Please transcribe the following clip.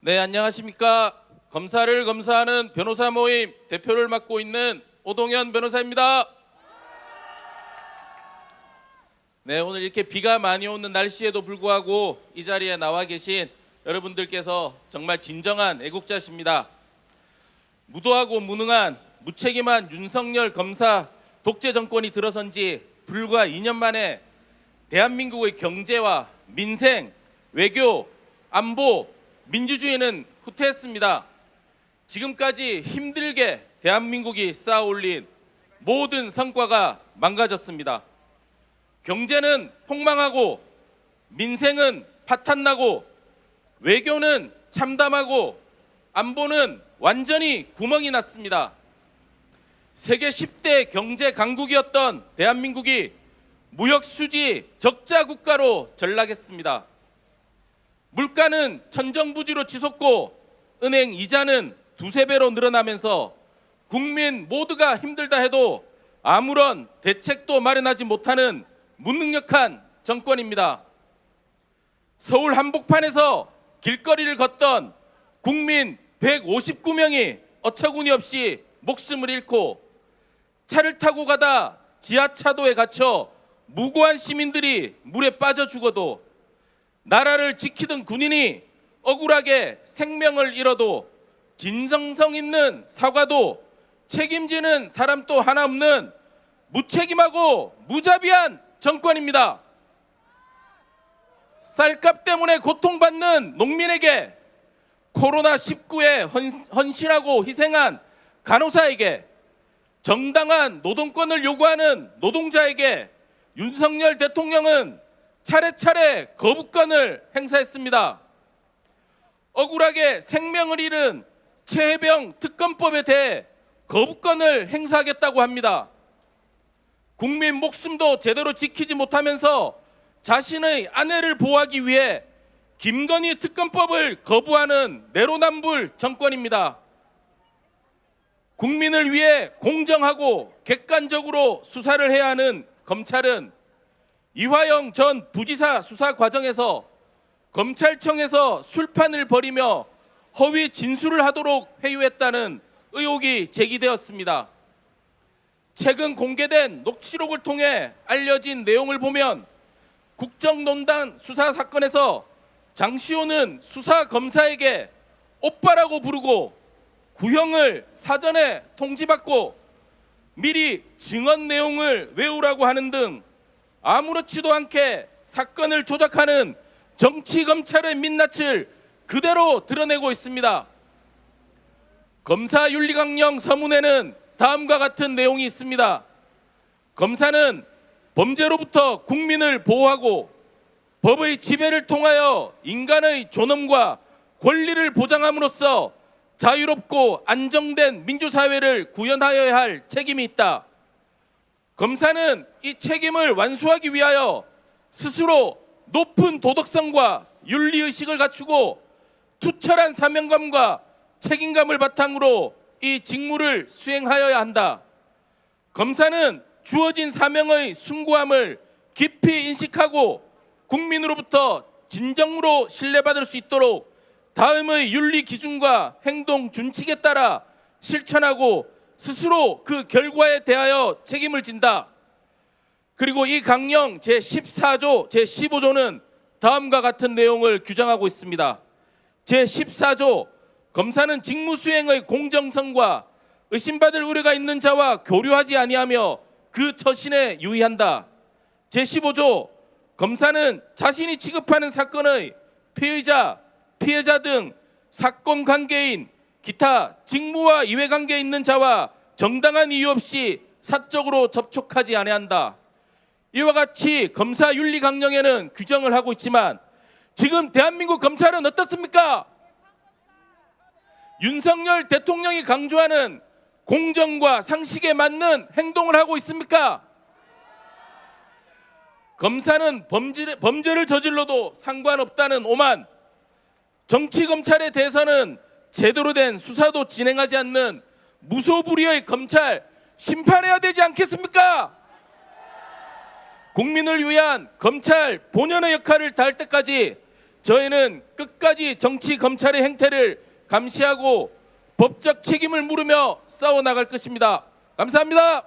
네, 안녕하십니까. 검사를 검사하는 변호사 모임 대표를 맡고 있는 오동현 변호사입니다. 네, 오늘 이렇게 비가 많이 오는 날씨에도 불구하고 이 자리에 나와 계신 여러분들께서 정말 진정한 애국자십니다. 무도하고 무능한 무책임한 윤석열 검사 독재 정권이 들어선 지 불과 2년 만에 대한민국의 경제와 민생, 외교, 안보, 민주주의는 후퇴했습니다. 지금까지 힘들게 대한민국이 쌓아올린 모든 성과가 망가졌습니다. 경제는 폭망하고 민생은 파탄나고 외교는 참담하고 안보는 완전히 구멍이 났습니다. 세계 10대 경제 강국이었던 대한민국이 무역 수지 적자 국가로 전락했습니다. 물가는 천정부지로 치솟고 은행 이자는 두세 배로 늘어나면서 국민 모두가 힘들다 해도 아무런 대책도 마련하지 못하는 무능력한 정권입니다. 서울 한복판에서 길거리를 걷던 국민 159명이 어처구니 없이 목숨을 잃고 차를 타고 가다 지하차도에 갇혀 무고한 시민들이 물에 빠져 죽어도 나라를 지키던 군인이 억울하게 생명을 잃어도 진정성 있는 사과도 책임지는 사람도 하나 없는 무책임하고 무자비한 정권입니다. 쌀값 때문에 고통받는 농민에게, 코로나19에 헌신하고 희생한 간호사에게, 정당한 노동권을 요구하는 노동자에게 윤석열 대통령은 차례차례 거부권을 행사했습니다. 억울하게 생명을 잃은 최혜병 특검법에 대해 거부권을 행사하겠다고 합니다. 국민 목숨도 제대로 지키지 못하면서 자신의 아내를 보호하기 위해 김건희 특검법을 거부하는 내로남불 정권입니다. 국민을 위해 공정하고 객관적으로 수사를 해야 하는 검찰은 이화영 전 부지사 수사 과정에서 검찰청에서 술판을 벌이며 허위 진술을 하도록 회유했다는 의혹이 제기되었습니다. 최근 공개된 녹취록을 통해 알려진 내용을 보면 국정농단 수사 사건에서 장시호는 수사 검사에게 오빠라고 부르고 구형을 사전에 통지받고 미리 증언 내용을 외우라고 하는 등 아무렇지도 않게 사건을 조작하는 정치검찰의 민낯을 그대로 드러내고 있습니다. 검사윤리강령 서문에는 다음과 같은 내용이 있습니다. 검사는 범죄로부터 국민을 보호하고 법의 지배를 통하여 인간의 존엄과 권리를 보장함으로써 자유롭고 안정된 민주사회를 구현하여야 할 책임이 있다. 검사는 이 책임을 완수하기 위하여 스스로 높은 도덕성과 윤리의식을 갖추고 투철한 사명감과 책임감을 바탕으로 이 직무를 수행하여야 한다. 검사는 주어진 사명의 숭고함을 깊이 인식하고 국민으로부터 진정으로 신뢰받을 수 있도록 다음의 윤리 기준과 행동 준칙에 따라 실천하고 스스로 그 결과에 대하여 책임을 진다. 그리고 이 강령 제14조, 제15조는 다음과 같은 내용을 규정하고 있습니다. 제14조, 검사는 직무 수행의 공정성과 의심받을 우려가 있는 자와 교류하지 아니하며 그 처신에 유의한다. 제15조, 검사는 자신이 취급하는 사건의 피의자, 피해자 등 사건 관계인 기타 직무와 이해관계에 있는 자와 정당한 이유 없이 사적으로 접촉하지 아니한다. 이와 같이 검사윤리강령에는 규정을 하고 있지만 지금 대한민국 검찰은 어떻습니까? 윤석열 대통령이 강조하는 공정과 상식에 맞는 행동을 하고 있습니까? 검사는 범죄를 저질러도 상관없다는 오만, 정치검찰에 대해서는 제대로 된 수사도 진행하지 않는 무소불위의 검찰 심판해야 되지 않겠습니까? 국민을 위한 검찰 본연의 역할을 다할 때까지 저희는 끝까지 정치 검찰의 행태를 감시하고 법적 책임을 물으며 싸워나갈 것입니다. 감사합니다.